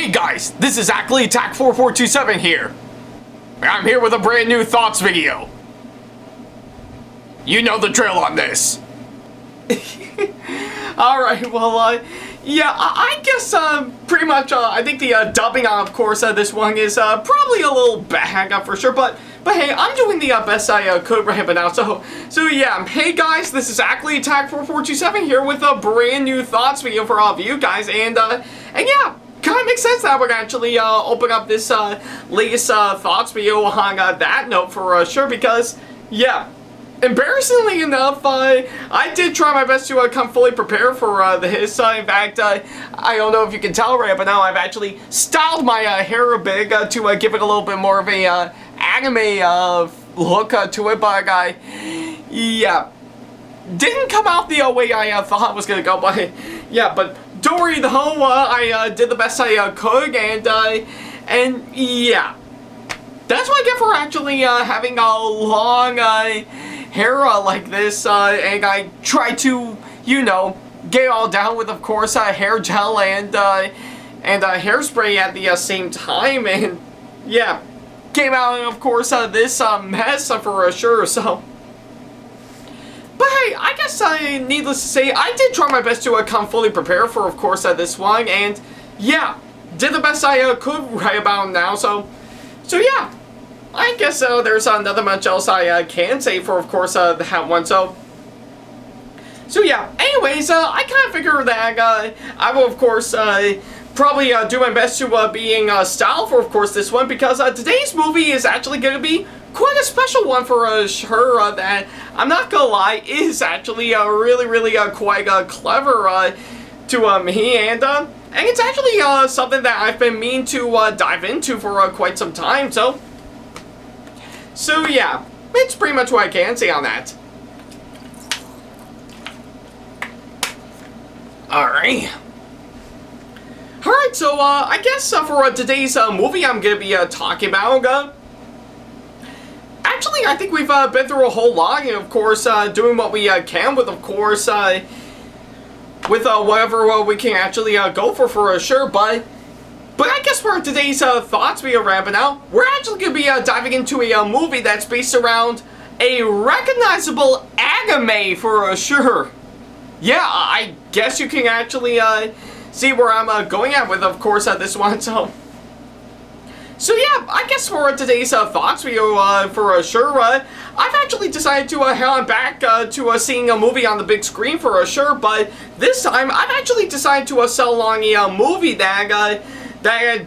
Hey guys, this is Ackleyattack4427 here. I'm here with a brand new thoughts video. You know the drill on this. Alright, well, yeah, I guess, pretty much, I think the, dubbing on, of course, this one is, probably a little bad, for sure, but hey, I'm doing the, best I, could right now, so yeah, hey guys, this is Ackleyattack4427 here with a brand new thoughts video for all of you guys, and yeah, kind of makes sense that we're actually, open up this, latest, thoughts video on, that note for, sure, because, yeah, embarrassingly enough, I did try my best to come fully prepared for this. In fact, I don't know if you can tell right but now I've actually styled my hair a bit to give it a little bit more of a anime look to it, but yeah, didn't come out the way I thought it was gonna go. But yeah, but don't worry though, I did the best I could, and yeah, that's what I get for actually having a long hair like this, and I try to, you know, get it all down with, of course, hair gel and hairspray at the same time, and yeah, came out, of course, this mess for sure, so. But hey, I guess, needless to say, I did try my best to come fully prepared for, of course, this one, and yeah, did the best I could right about now, so yeah. I guess there's nothing much else I can say for, of course, that one, so yeah, anyways, I kind of figure that I will, of course, probably do my best to being style for, of course, this one, because today's movie is actually going to be quite a special one for her, that, I'm not gonna lie, is actually really quite clever to me, and it's actually something that I've been meaning to dive into for quite some time, so yeah, it's pretty much what I can say on that. Alright, so I guess for today's movie I'm going to be talking about, actually I think we've been through a whole lot, and of course doing what we can with, of course, with whatever we can actually go for sure, but I guess for today's thoughts we are ramping out, we're actually going to be diving into a movie that's based around a recognizable anime for sure. Yeah, I guess you can actually see where I'm going at with, of course, this one. So yeah, I guess for today's thoughts video for sure, I've actually decided to head on back to seeing a movie on the big screen for sure, but this time I've actually decided to sell along a movie that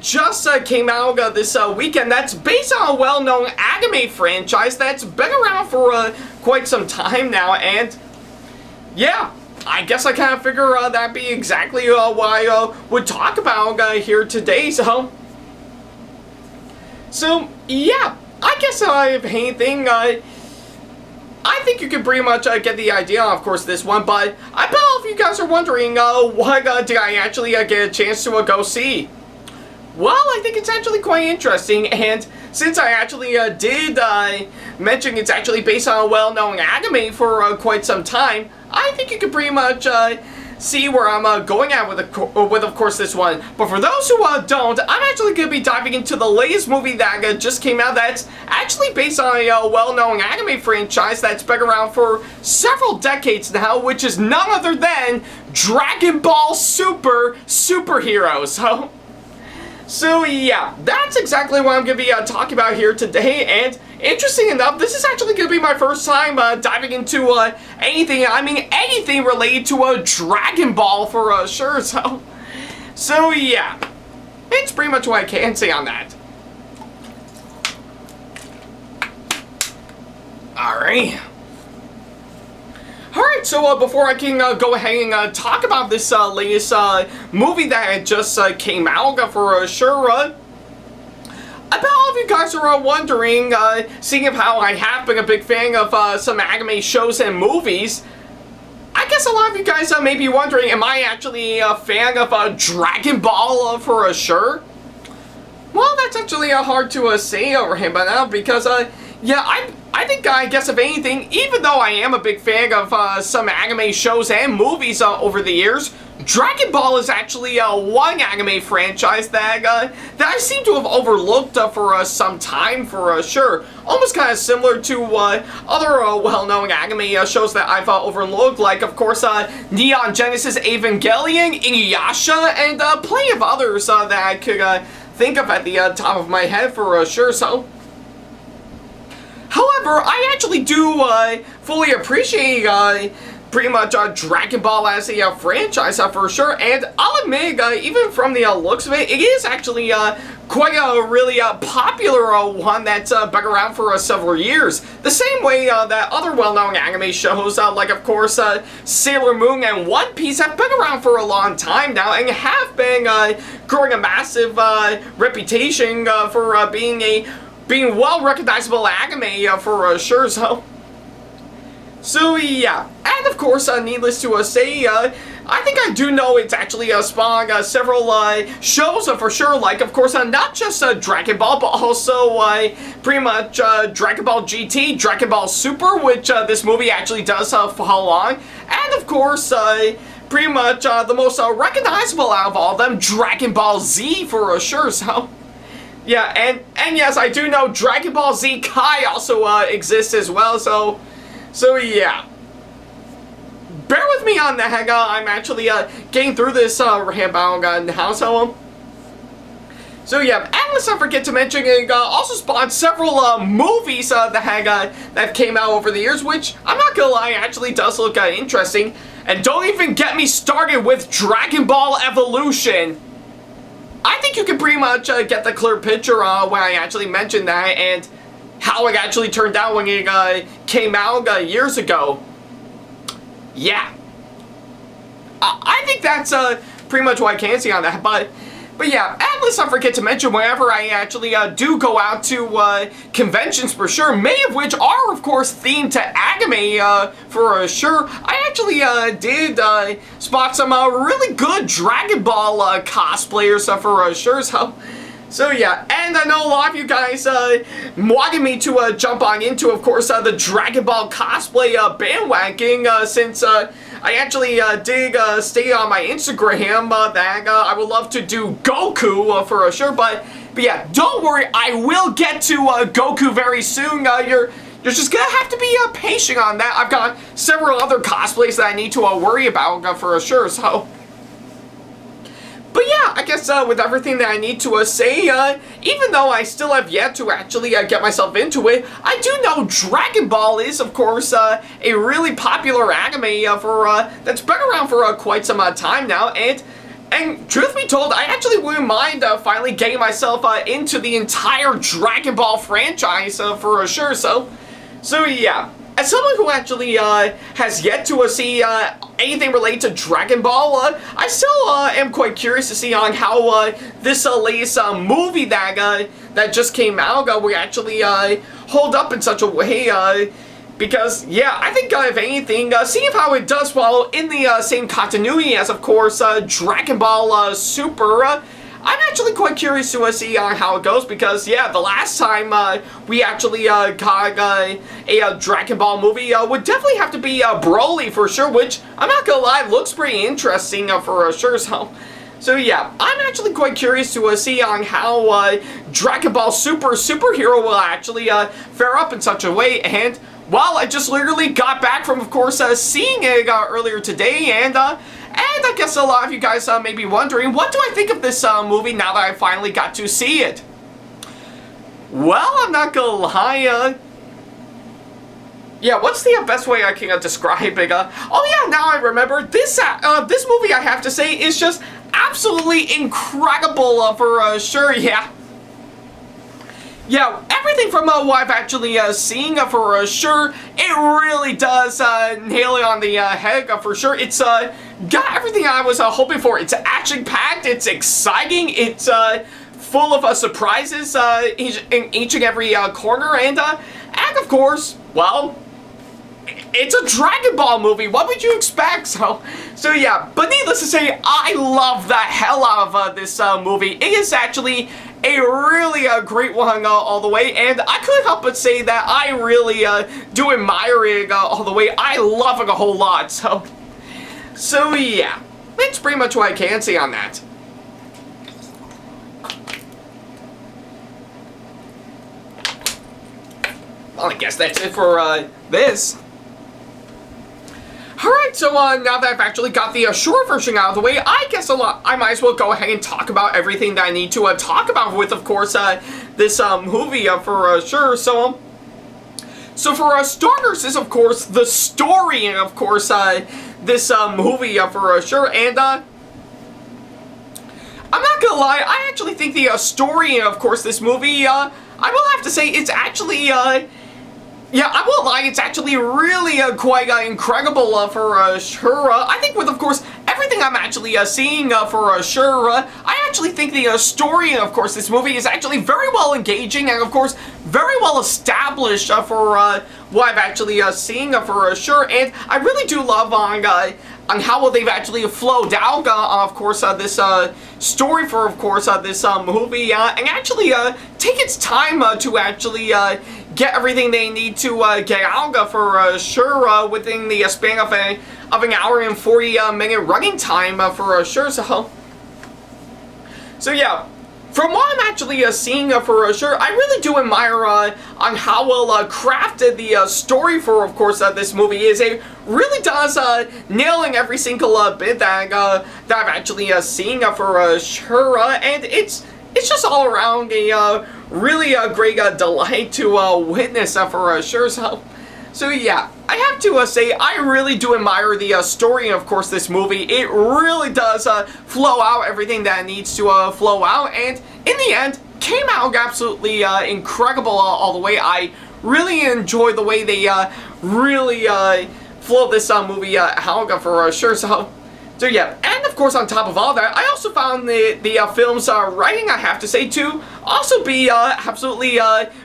just came out this weekend, that's based on a well-known anime franchise that's been around for quite some time now, and yeah, I guess I kind of figure that'd be exactly what I would talk about here today, so yeah, I guess if anything, I think you can pretty much get the idea, of course, this one, but I bet all of you guys are wondering, what did I actually get a chance to go see? Well, I think it's actually quite interesting, and since I actually did mention it's actually based on a well-known anime for quite some time, I think you can pretty much see where I'm going at with, of course, this one. But for those who don't, I'm actually going to be diving into the latest movie that just came out that's actually based on a well-known anime franchise that's been around for several decades now, which is none other than Dragon Ball Super Superheroes. So yeah, that's exactly what I'm going to be talking about here today, and interesting enough, this is actually going to be my first time diving into anything related to Dragon Ball for sure, so yeah, it's pretty much what I can say on that. Alright, so before I can go ahead and talk about this latest movie that just came out for sure, I bet all of you guys are wondering, seeing of how I have been a big fan of some anime shows and movies, I guess a lot of you guys may be wondering, am I actually a fan of Dragon Ball for sure? Well, that's actually hard to say over him by now, because yeah, I I think, I guess if anything, even though I am a big fan of some anime shows and movies over the years, Dragon Ball is actually one anime franchise that I seem to have overlooked for some time for sure. Almost kind of similar to other well-known anime shows that I've overlooked, like of course Neon Genesis Evangelion, Inuyasha, and plenty of others that I could think of at the top of my head for sure. So, however, I actually do fully appreciate pretty much Dragon Ball as a franchise for sure, and I'll admit, even from the looks of it, it is actually quite a really popular one that's been around for several years. The same way that other well-known anime shows, like of course Sailor Moon and One Piece, have been around for a long time now and have been growing a massive reputation for being well-recognizable anime for sure. So yeah, and of course, needless to say, I think I do know it's actually spawned several shows for sure, like of course not just Dragon Ball, but also pretty much Dragon Ball GT, Dragon Ball Super, which this movie actually does follow on, and of course pretty much the most recognizable out of all of them, Dragon Ball Z for sure. So yeah, and yes, I do know Dragon Ball Z Kai also exists as well. So yeah, bear with me on that. I'm actually getting through this rambling now. So yeah, and let's not forget to mention it also spawned several movies that came out over the years, which I'm not gonna lie, actually does look interesting. And don't even get me started with Dragon Ball Evolution. I think you can pretty much get the clear picture when I actually mentioned that and how it actually turned out when it came out years ago. Yeah. I think that's pretty much what I can say on that, but yeah, and let's not forget to mention whenever I actually do go out to conventions for sure, many of which are of course themed to anime for sure, I actually did spot some really good Dragon Ball cosplayers for sure. So yeah, and I know a lot of you guys wanted me to jump on into, of course, the Dragon Ball cosplay bandwagon, since I actually did state on my Instagram that I would love to do Goku for sure, but yeah, don't worry, I will get to Goku very soon. You're just gonna have to be patient on that. I've got several other cosplays that I need to worry about for sure, so. But yeah, I guess with everything that I need to say, even though I still have yet to actually get myself into it, I do know Dragon Ball is, of course, a really popular anime that's been around for quite some time now, and truth be told, I actually wouldn't mind finally getting myself into the entire Dragon Ball franchise for sure. So yeah. As someone who actually has yet to see anything related to Dragon Ball, I still am quite curious to see on how this latest movie that just came out will actually hold up in such a way. Because, yeah, I think if anything, seeing how it does follow in the same continuity as, of course, Dragon Ball Super, I'm actually quite curious to see how it goes, because yeah, the last time we actually got a Dragon Ball movie would definitely have to be Broly for sure, which I'm not gonna lie, looks pretty interesting for sure. So yeah, I'm actually quite curious to see on how Dragon Ball Superhero will actually fare up in such a way. And well, I just literally got back from, of course, seeing it earlier today, and I guess a lot of you guys may be wondering, what do I think of this movie now that I finally got to see it? Well, I'm not gonna lie, yeah, what's the best way I can describe it? Oh yeah, now I remember, this movie, I have to say, is just absolutely incredible for sure, yeah. Yeah, everything from what I've actually seen for sure, it really does nail it on the head for sure. It's got everything I was hoping for. It's action-packed, it's exciting, it's full of surprises in each and every corner, and of course, well, it's a Dragon Ball movie. What would you expect? So yeah, but needless to say, I love the hell out of this movie. It is actually a really great one all the way, and I couldn't help but say that I really do admire it all the way. I love it a whole lot, so yeah, that's pretty much what I can say on that. Well, I guess that's it for this. Alright, so now that I've actually got the short version out of the way, I guess I might as well go ahead and talk about everything that I need to talk about with, of course, this movie for sure. So for starters is, of course, the story, and of course, this movie for sure. And I'm not gonna lie, I actually think the story, and of course, this movie, I will have to say, it's actually yeah, I won't lie, it's actually really quite incredible for sure. I think with, of course, everything I'm actually seeing for sure, I actually think the story, and of course, this movie is actually very well engaging, and of course, very well established for what I've actually seen for sure. And I really do love on how well they've actually flowed out, of course, this story for, of course, this movie, and actually take its time to actually get everything they need to get out for sure within the span of an hour and 40-minute running time for sure. So yeah. From what I'm actually seeing for sure, I really do admire on how well crafted the story for, of course, this movie is. It really does nailing every single bit that I've actually seen for sure, and it's just all around a really great delight to witness for sure. So yeah, I have to say, I really do admire the story, and of course this movie. It really does flow out everything that it needs to flow out, and in the end, came out absolutely incredible all the way. I really enjoy the way they really flow this movie out for sure. So yeah, and of course on top of all that, I also found the film's writing, I have to say, to also be absolutely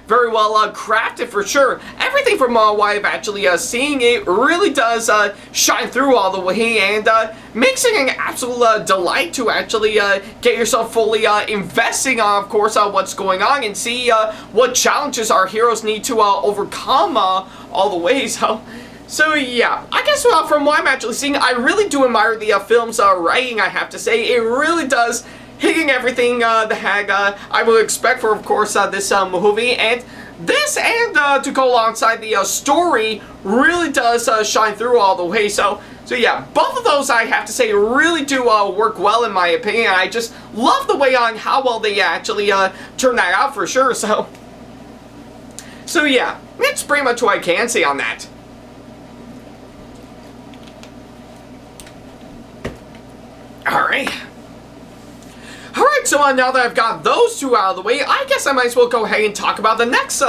very well crafted for sure. Everything from what I've actually seen, it really does shine through all the way, and makes it an absolute delight to actually get yourself fully investing on, of course, what's going on, and see what challenges our heroes need to overcome all the way. So yeah, I guess from what I'm actually seeing, I really do admire the film's writing, I have to say. It really does hitting everything the heck I would expect for, of course, this movie. And this, and to go alongside the story, really does shine through all the way. So yeah, both of those, I have to say, really do work well in my opinion. I just love the way on how well they actually turn that out for sure. So yeah, that's pretty much what I can say on that. Alright, so now that I've got those two out of the way, I guess I might as well go ahead and talk about the next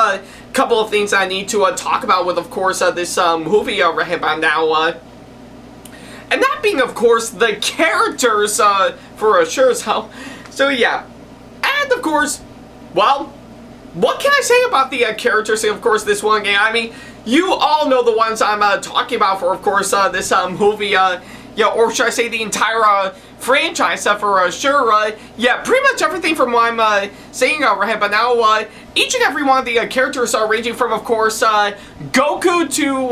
couple of things I need to talk about with, of course, this movie right about now. And that being, of course, the characters for sure. So yeah, and of course, well, what can I say about the characters in, of course, this one game? I mean, you all know the ones I'm talking about for, of course, this movie, yeah, or should I say the entire franchise for sure. Yeah, pretty much everything from what I'm saying right but now, each and every one of the characters are ranging from, of course, Goku to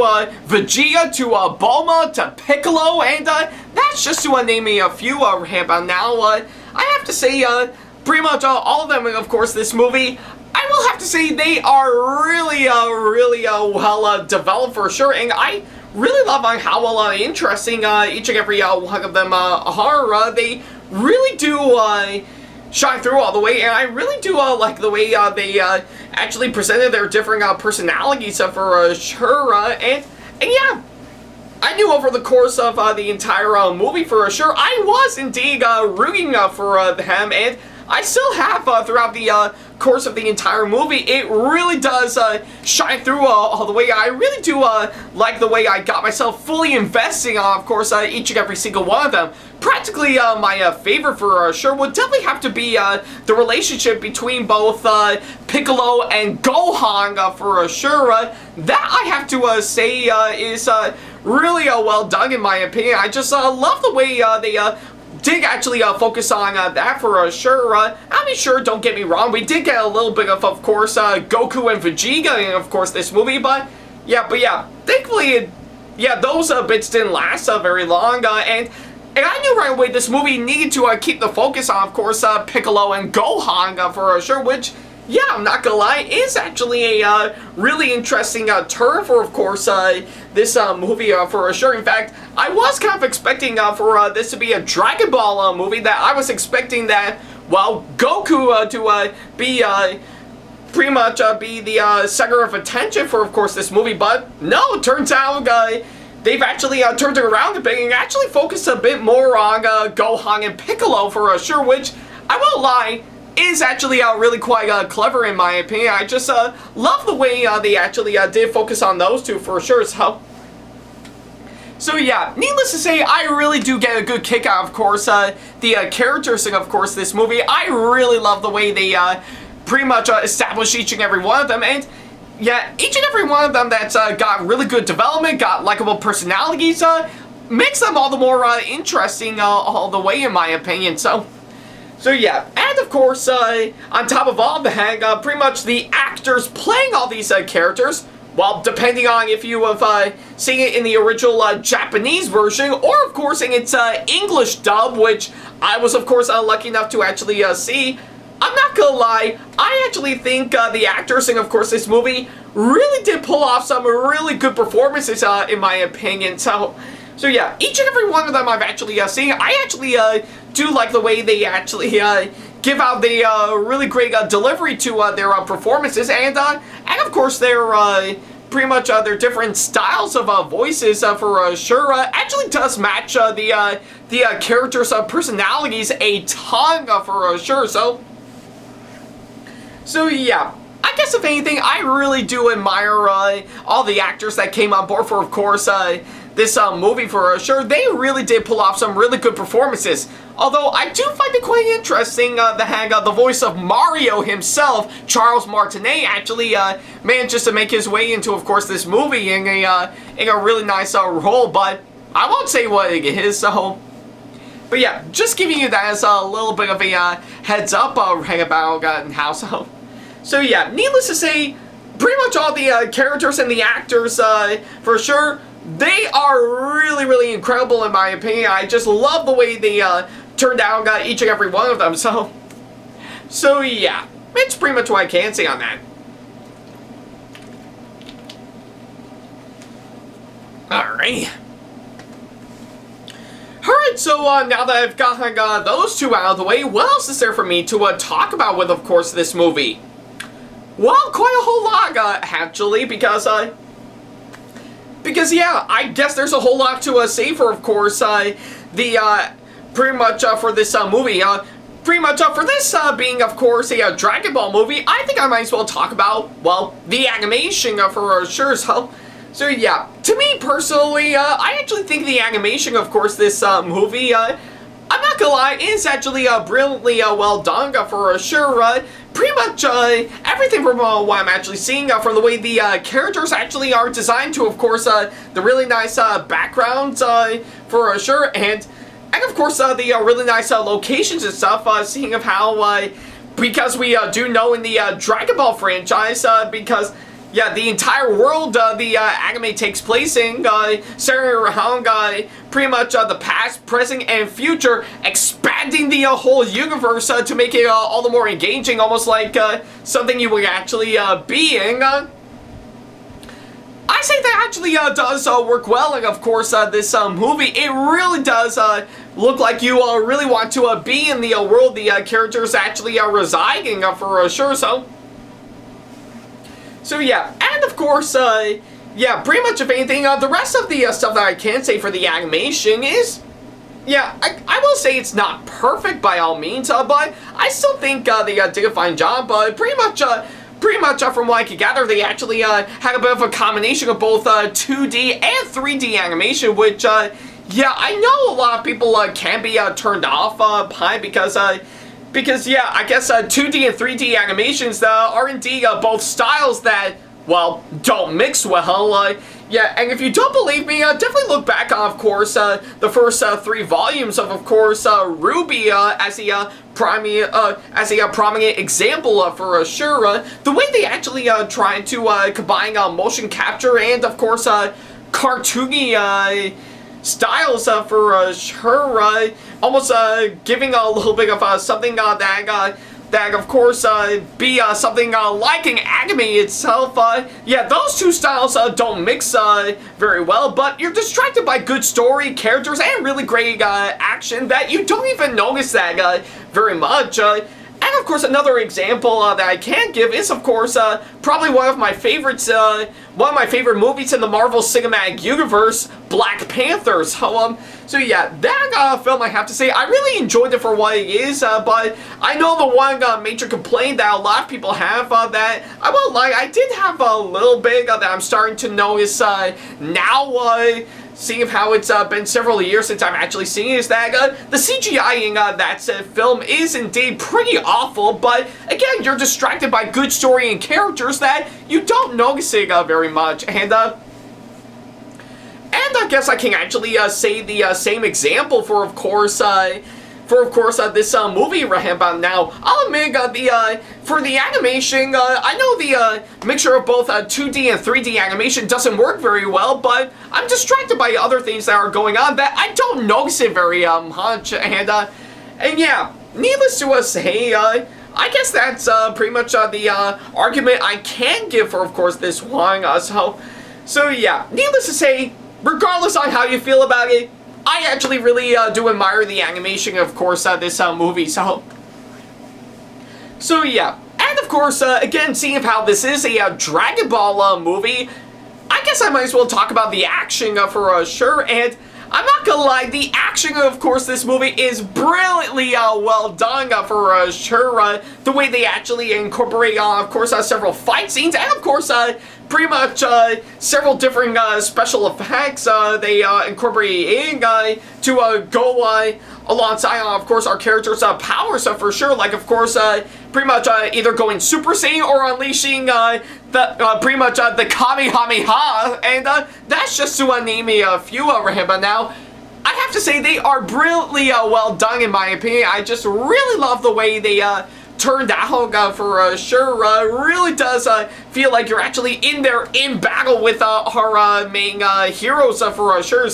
Vegeta to Bulma to Piccolo, and that's just to name a few right about now. I have to say, pretty much all of them, of course, this movie, I will have to say they are really, really well developed for sure, and I really love how well interesting each and every one of them are. They really do shine through all the way, and I really do like the way they actually presented their different personalities for sure. And yeah, I knew over the course of the entire movie for sure, I was indeed rooting for them, and I still have throughout the course of the entire movie, it really does shine through all the way. I really do like the way I got myself fully investing on, of course, each and every single one of them. Practically my favorite for sure would definitely have to be the relationship between both Piccolo and Gohan for sure. That I have to say is really well done in my opinion. I just love the way they did actually focus on that for sure. I mean, sure, don't get me wrong, we did get a little bit of course, Goku and Vegeta in, of course, this movie, but yeah, thankfully, those bits didn't last very long, and I knew right away this movie needed to keep the focus on, of course, Piccolo and Gohan for sure, which, yeah, I'm not gonna lie, is actually a really interesting turn for, of course, this movie for sure. In fact, I was kind of expecting for this to be a Dragon Ball movie, that I was expecting that, well, Goku to be pretty much be the center of attention for, of course, this movie, but no, it turns out they've actually turned it around a bit and actually focused a bit more on Gohan and Piccolo for sure, which, I won't lie, is actually really quite clever in my opinion. I just love the way they actually did focus on those two for sure. So yeah, needless to say, I really do get a good kick out, of course, the characters in, of course, this movie. I really love the way they pretty much establish each and every one of them, and yeah, each and every one of them that's got really good development, got likable personalities, makes them all the more interesting all the way in my opinion. So yeah, and of course, on top of all that, pretty much the actors playing all these characters, well, depending on if you have seen it in the original Japanese version, or of course in its English dub, which I was of course lucky enough to actually see, I'm not gonna lie, I actually think the actors in, of course, this movie really did pull off some really good performances in my opinion. So yeah, each and every one of them I've actually seen. I actually do like the way they actually give out the really great delivery to their performances, and of course their pretty much their different styles of voices for sure actually does match the characters' personalities a ton for sure. So yeah, I guess if anything, I really do admire all the actors that came on board for, of course, this movie for sure. They really did pull off some really good performances. Although I do find it quite interesting that the voice of Mario himself, Charles Martinet, actually managed to make his way into, of course, this movie in a really nice role. But I won't say what it is. But yeah, just giving you that as a little bit of a heads up right about how so. So yeah, needless to say, pretty much all the characters and the actors, for sure, they are really, really incredible in my opinion. I just love the way they turned out each and every one of them. So yeah, it's pretty much what I can say on that. Alright. Alright, so now that I've got those two out of the way, what else is there for me to talk about with, of course, this movie? Well, quite a whole lot, actually, because yeah, I guess there's a whole lot to say for, of course, pretty much for this movie. Pretty much for this being, of course, a Dragon Ball movie, I think I might as well talk about, well, the animation for sure. So yeah, to me personally, I actually think the animation, of course, this movie, I'm not gonna lie, is actually brilliantly well done for sure. Pretty much everything from what I'm actually seeing, from the way the characters actually are designed to, of course, the really nice backgrounds for sure, and of course the really nice locations and stuff, seeing of how, because we do know in the Dragon Ball franchise, because yeah, the entire world the anime takes place in, centering around pretty much the past, present, and future, expanding the whole universe to make it all the more engaging, almost like something you would actually be in. I say that actually does work well, and of course this movie, it really does look like you really want to be in the world the characters actually are residing for sure. So yeah, and of course, yeah, pretty much if anything, the rest of the stuff that I can say for the animation is yeah, I will say it's not perfect by all means, but I still think they did a fine job. Pretty much from what I could gather, they actually had a bit of a combination of both 2D and 3D animation, which, yeah, I know a lot of people can be turned off by because, yeah, I guess 2D and 3D animations are indeed both styles that, well, don't mix well. Yeah, and if you don't believe me, definitely look back on, of course, the first 3 volumes of course, Ruby as a prominent example for sure. The way they actually tried to combine motion capture and, of course, cartoony styles for sure, almost giving a little bit of something that of course be something like an anime itself. Yeah, those two styles don't mix very well, but you're distracted by good story, characters, and really great action that you don't even notice that very much. And of course, another example that I can give is, of course, probably one of my favorites, one of my favorite movies in the Marvel Cinematic Universe, Black Panther. So yeah, that film, I have to say, I really enjoyed it for what it is, but I know the one major complaint that a lot of people have that I won't lie, I did have a little bit that I'm starting to notice now, seeing how it's been several years since I've actually seen it, is that the CGI in that film is indeed pretty awful, but again, you're distracted by good story and characters that you don't notice it very much, and I guess I can actually say the same example for, of course, this movie right about now. I'll admit, for the animation, I know the mixture of both 2D and 3D animation doesn't work very well, but I'm distracted by other things that are going on that I don't notice it very much, and yeah, needless to say, I guess that's pretty much the argument I can give for, of course, this one, so yeah, needless to say, regardless on how you feel about it, I actually really do admire the animation, of course, this movie, so yeah, and of course, again, seeing how this is a Dragon Ball movie, I guess I might as well talk about the action for sure, and I'm not gonna lie, the action, of course, this movie is brilliantly well done for sure. The way they actually incorporate, of course, several fight scenes, and of course, pretty much several different special effects they incorporate in to go alongside, of course, our characters' powers for sure. Like, of course, pretty much either going Super Saiyan or unleashing pretty much the Kamehameha, and that's just to name a few over here. But now, I have to say they are brilliantly well done, in my opinion. I just really love the way they turned out for sure. Really does feel like you're actually in there in battle with our main heroes for sure.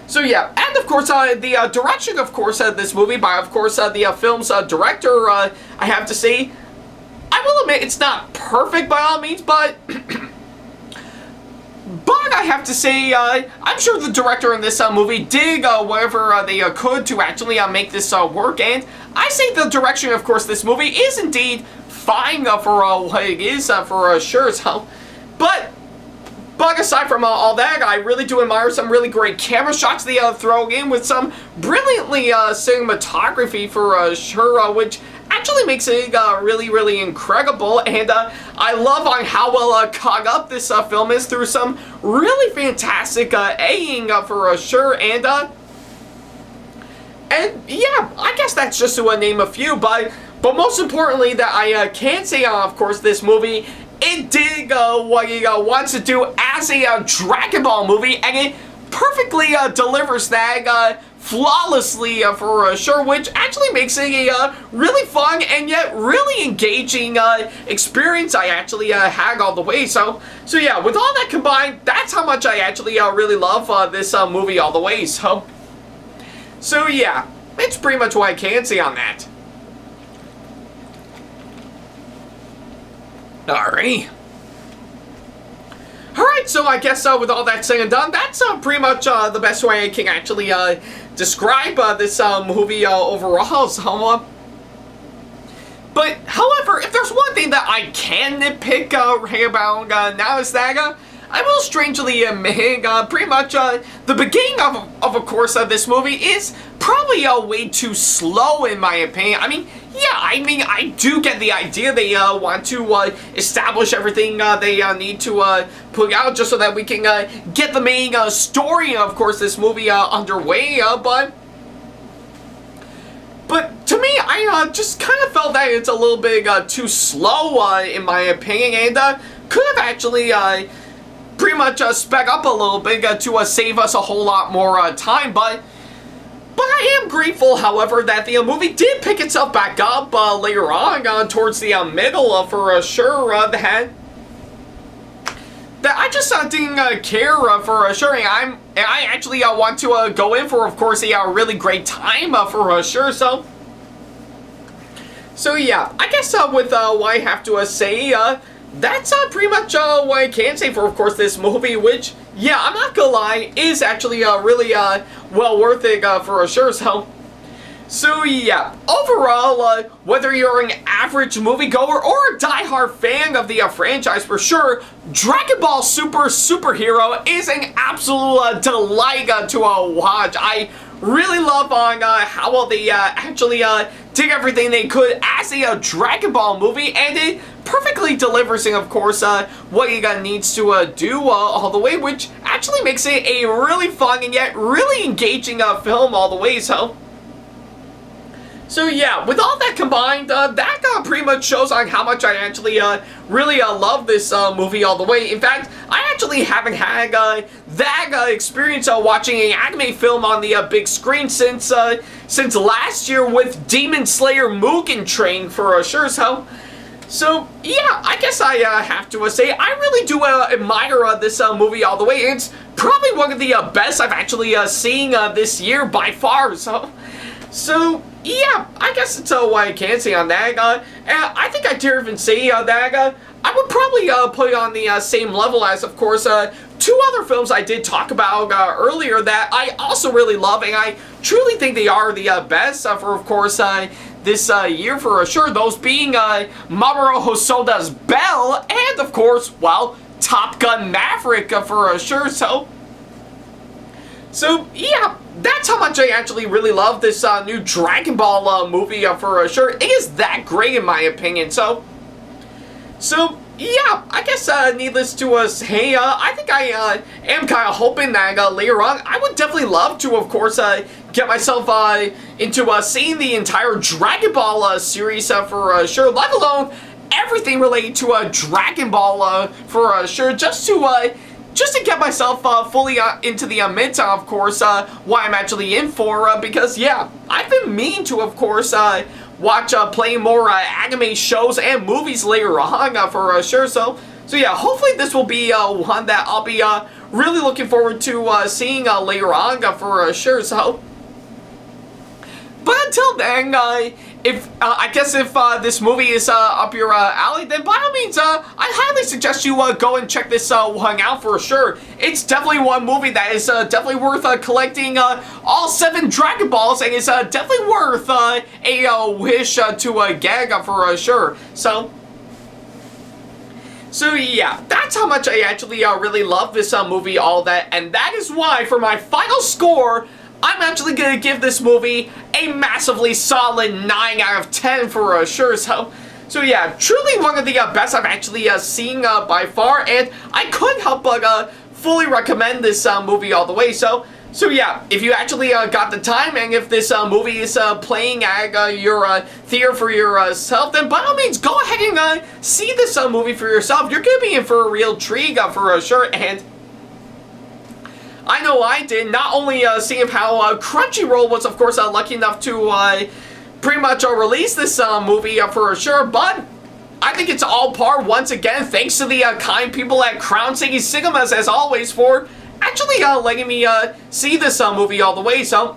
So yeah, and of course the direction, of course, this movie by, of course, the film's director, I have to say, I will admit it's not perfect by all means, but I have to say, I'm sure the director in this movie did whatever they could to actually make this work, and I say the direction, of course, this movie is indeed fine for what it is for sure. But aside from all that, I really do admire some really great camera shots they throw in with some brilliantly cinematography for sure, which actually makes it really, really incredible. And I love on how well caught up this film is through some really fantastic editing for sure. And yeah, I guess that's just to name a few. But most importantly, that I can say, of course, this movie, it did what it wants to do as a Dragon Ball movie, and it perfectly delivers that flawlessly for sure, which actually makes it a really fun and yet really engaging experience I actually had all the way. So yeah, with all that combined, that's how much I actually really love this movie all the way. So yeah, it's pretty much what I can say on that. Alrighty. Alright, so I guess with all that said and done, that's pretty much the best way I can actually describe this movie overall. So, but, however, if there's one thing that I can nitpick right about now is that I will strangely admit, pretty much the beginning of course, this movie is probably way too slow in my opinion. I mean, yeah, I do get the idea they want to establish everything they need to put out just so that we can get the main story, of course, this movie underway, But to me, I just kind of felt that it's a little bit too slow, in my opinion, and could have actually pretty much sped up a little bit to save us a whole lot more time. But I am grateful, however, that the movie did pick itself back up later on, towards the middle, for sure, that I just didn't care for sure, and I actually want to go in for, of course, a really great time for sure. So yeah, I guess with what I have to say, that's pretty much what I can say for, of course, this movie, which, yeah, I'm not gonna lie, is actually really well worth it for sure. So yeah, overall, whether you're an average moviegoer or a diehard fan of the franchise, for sure, Dragon Ball Superhero is an absolute delight to watch. I really love how well they actually did everything they could as a Dragon Ball movie, and it perfectly delivers, of course, what you needs to do all the way, which actually makes it a really fun and yet really engaging film all the way. So yeah, with all that combined, that pretty much shows on how much I actually really love this movie all the way. In fact, I actually haven't had that experience watching an anime film on the big screen since last year with Demon Slayer Mugen Train for sure. So yeah, I guess I have to say I really do admire this movie all the way. It's probably one of the best I've actually seen this year by far. So yeah, I guess it's what I can say on that. I think I dare even say that I would probably put it on the same level as, of course, two other films I did talk about earlier that I also really love, and I truly think they are the best for, of course, this year for sure. Those being Mamoru Hosoda's Bell and, of course, well, Top Gun Maverick for sure. So yeah, that's how much I actually really love this new Dragon Ball movie for sure. It is that great in my opinion. So yeah, I guess needless to say, I think I am kind of hoping that later on, I would definitely love to, of course, get myself into seeing the entire Dragon Ball series for sure, let alone everything related to Dragon Ball for sure, just to get myself fully into the midst, of course, what I'm actually in for, because, yeah, I've been meaning to, of course, watch playing more anime shows and movies later on, for sure. So yeah, hopefully this will be one that I'll be really looking forward to seeing later on, for sure. But until then, I guess if this movie is up your alley, then by all means, I highly suggest you go and check this one out for sure. It's definitely one movie that is definitely worth collecting all 7 Dragon Balls, and it's definitely worth a wish to get for sure. So yeah, that's how much I actually really love this movie, all that, and that is why for my final score, I'm actually going to give this movie a massively solid 9 out of 10 for sure. So yeah, truly one of the best I've actually seen by far, and I couldn't help but fully recommend this movie all the way. So yeah, if you actually got the time, and if this movie is playing at your theater for yourself, then by all means, go ahead and see this movie for yourself. You're going to be in for a real treat for sure, and I know I did, not only seeing how Crunchyroll was, of course, lucky enough to pretty much release this movie for sure, but I think it's all par once again, thanks to the kind people at Crown City Cinemas, as always, for actually letting me see this movie all the way. So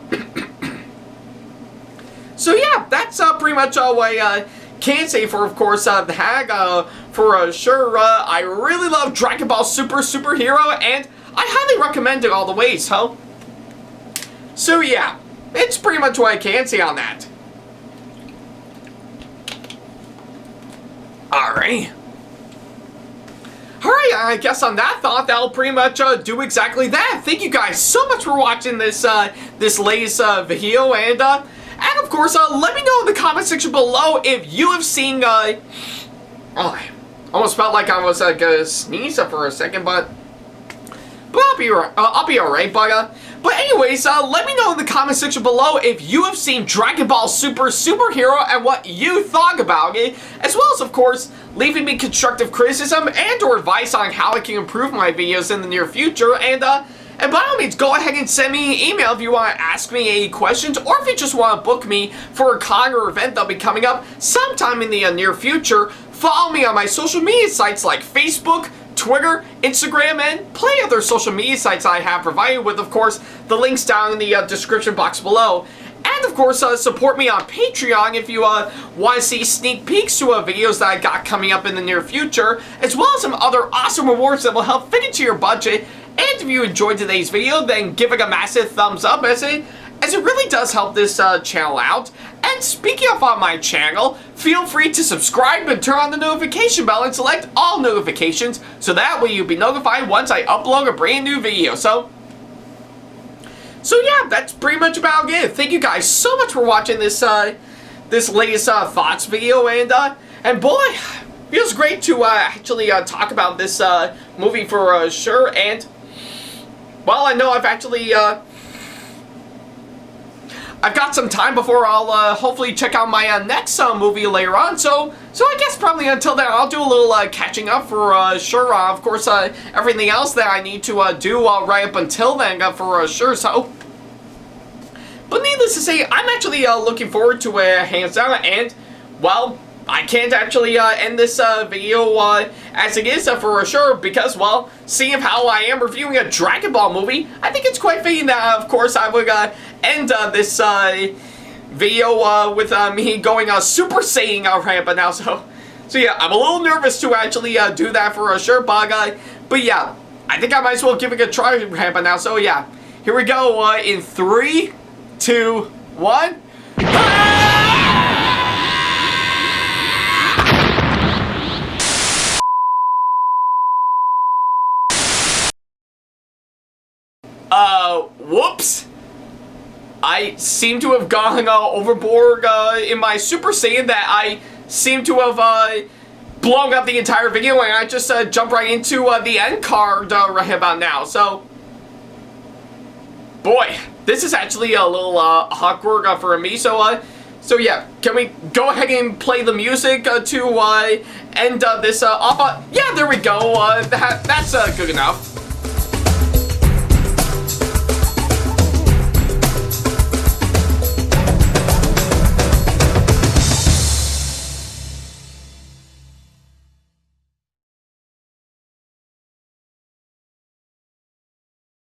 yeah, that's pretty much what I can say for, of course, that for sure. I really love Dragon Ball Superhero, and I highly recommend it all the way, so yeah, it's pretty much what I can say on that. Alright, I guess on that thought, that'll pretty much do exactly that. Thank you guys so much for watching this this latest video, and of course, let me know in the comment section below if you have seen. Oh, I almost felt like I was gonna sneeze for a second, but I'll be alright. But anyways, let me know in the comment section below if you have seen Dragon Ball Super Superhero and what you thought about it, as well as, of course, leaving me constructive criticism and or advice on how I can improve my videos in the near future. And by all means, go ahead and send me an email if you want to ask me any questions, or if you just want to book me for a con or event that'll be coming up sometime in the near future. Follow me on my social media sites like Facebook, Twitter, Instagram, and plenty other social media sites I have provided with, of course, the links down in the description box below. And, of course, support me on Patreon if you want to see sneak peeks to videos that I got coming up in the near future, as well as some other awesome rewards that will help fit into your budget. And if you enjoyed today's video, then give it a massive thumbs up, as it really does help this channel out. And speaking of on my channel, feel free to subscribe and turn on the notification bell and select all notifications, so that way you'll be notified once I upload a brand new video. So yeah, that's pretty much about it. Thank you guys so much for watching this this latest thoughts video, and boy, feels great to actually talk about this movie for sure. And well, I know I've actually I've got some time before I'll hopefully check out my next movie later on, so I guess probably until then I'll do a little catching up for sure. Of course, everything else that I need to do right up until then for sure. So, but needless to say, I'm actually looking forward to hands down, and well, I can't actually end this video as it is for sure, because, well, seeing how I am reviewing a Dragon Ball movie, I think it's quite fitting that, of course, I would end this video with me going Super Saiyan right about now. So yeah, I'm a little nervous to actually do that for sure, but yeah, I think I might as well give it a try right about now. So yeah, here we go in 3, 2, 1. Whoops. I seem to have gone overboard in my Super Saiyan, that I seem to have blown up the entire video, and I just jumped right into the end card right about now. So, boy, this is actually a little awkward for me. So yeah, can we go ahead and play the music to end this off? Yeah, there we go. That's good enough.